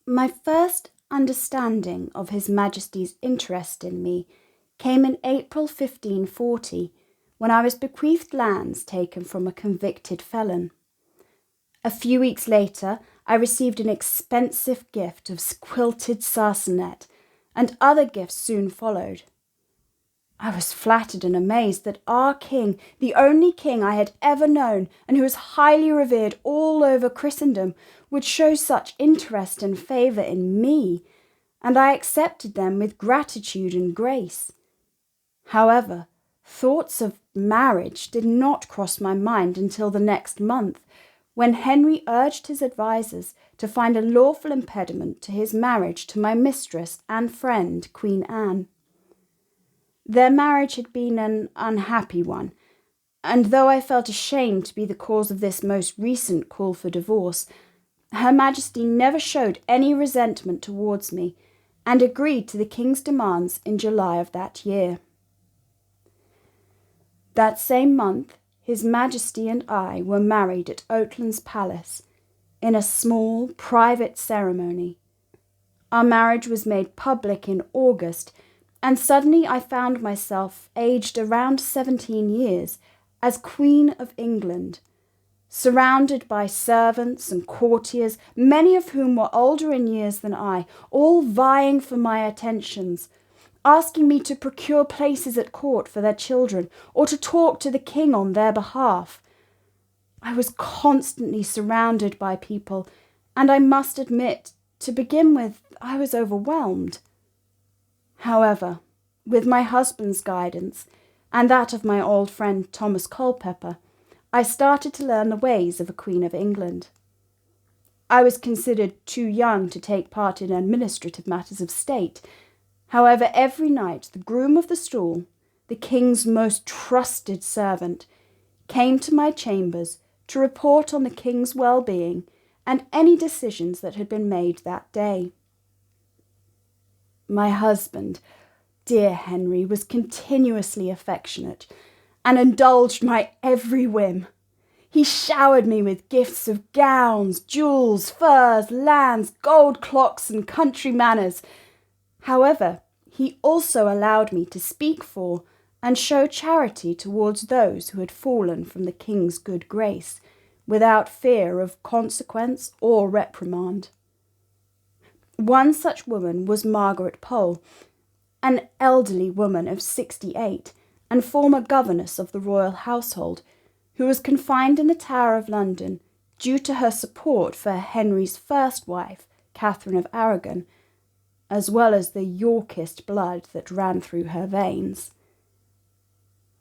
My first understanding of His Majesty's interest in me came in April 1540, when I was bequeathed lands taken from a convicted felon. A few weeks later, I received an expensive gift of quilted sarcenet, and other gifts soon followed. I was flattered and amazed that our king, the only king I had ever known and who was highly revered all over Christendom, would show such interest and favour in me, and I accepted them with gratitude and grace. However, thoughts of marriage did not cross my mind until the next month, when Henry urged his advisers to find a lawful impediment to his marriage to my mistress and friend, Queen Anne. Their marriage had been an unhappy one, and though I felt ashamed to be the cause of this most recent call for divorce, Her Majesty never showed any resentment towards me, and agreed to the King's demands in July of that year. That same month, His Majesty and I were married at Oatlands Palace, in a small, private ceremony. Our marriage was made public in August, and suddenly I found myself, aged around 17 years, as Queen of England, surrounded by servants and courtiers, many of whom were older in years than I, all vying for my attentions, asking me to procure places at court for their children, or to talk to the king on their behalf. I was constantly surrounded by people, and I must admit, to begin with, I was overwhelmed. However, with my husband's guidance, and that of my old friend Thomas Culpeper, I started to learn the ways of a Queen of England. I was considered too young to take part in administrative matters of state. However, every night the groom of the stall, the king's most trusted servant, came to my chambers to report on the king's well-being and any decisions that had been made that day. My husband, dear Henry, was continuously affectionate and indulged my every whim. He showered me with gifts of gowns, jewels, furs, lands, gold clocks, and country manners. However, he also allowed me to speak for and show charity towards those who had fallen from the king's good grace, without fear of consequence or reprimand. One such woman was Margaret Pole, an elderly woman of 68 and former governess of the royal household, who was confined in the Tower of London due to her support for Henry's first wife, Katheryn of Aragon, as well as the Yorkist blood that ran through her veins.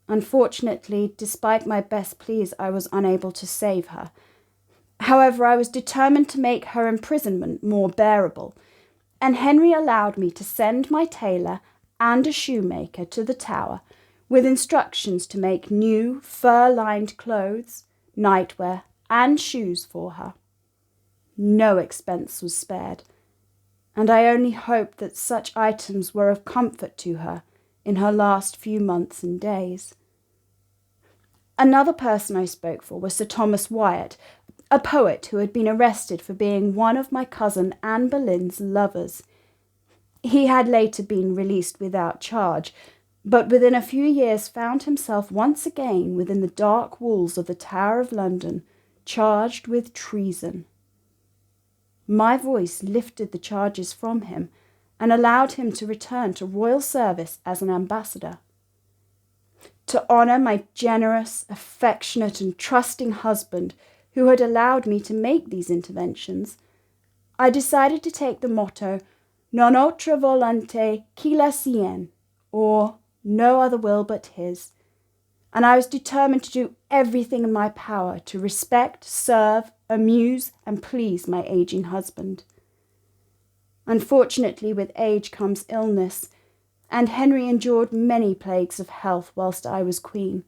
Unfortunately, despite my best pleas, I was unable to save her. However, I was determined to make her imprisonment more bearable, and Henry allowed me to send my tailor and a shoemaker to the Tower with instructions to make new fur-lined clothes, nightwear, and shoes for her. No expense was spared, and I only hoped that such items were of comfort to her in her last few months and days. Another person I spoke for was Sir Thomas Wyatt, a poet who had been arrested for being one of my cousin Anne Boleyn's lovers. He had later been released without charge, but within a few years found himself once again within the dark walls of the Tower of London, charged with treason. My voice lifted the charges from him and allowed him to return to royal service as an ambassador. To honour my generous, affectionate and trusting husband, who had allowed me to make these interventions, I decided to take the motto Non autre volonté que la sienne, or no other will but his, and I was determined to do everything in my power to respect, serve, amuse, and please my aging husband. Unfortunately, with age comes illness, and Henry endured many plagues of health whilst I was queen.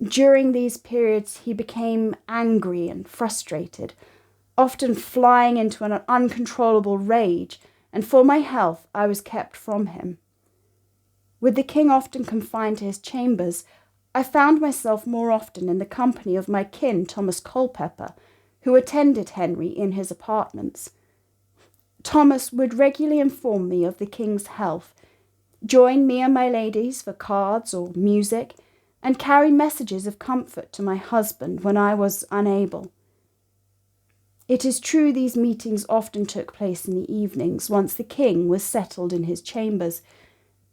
During these periods he became angry and frustrated, often flying into an uncontrollable rage, and for my health I was kept from him. With the king often confined to his chambers, I found myself more often in the company of my kin Thomas Culpeper, who attended Henry in his apartments. Thomas would regularly inform me of the king's health, join me and my ladies for cards or music, and carry messages of comfort to my husband when I was unable. It is true these meetings often took place in the evenings, once the king was settled in his chambers,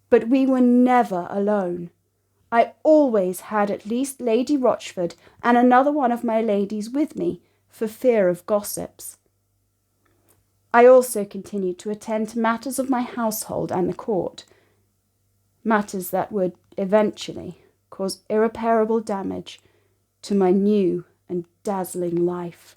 but we were never alone. I always had at least Lady Rochford and another one of my ladies with me, for fear of gossips. I also continued to attend to matters of my household and the court, matters that would eventually cause irreparable damage to my new and dazzling life.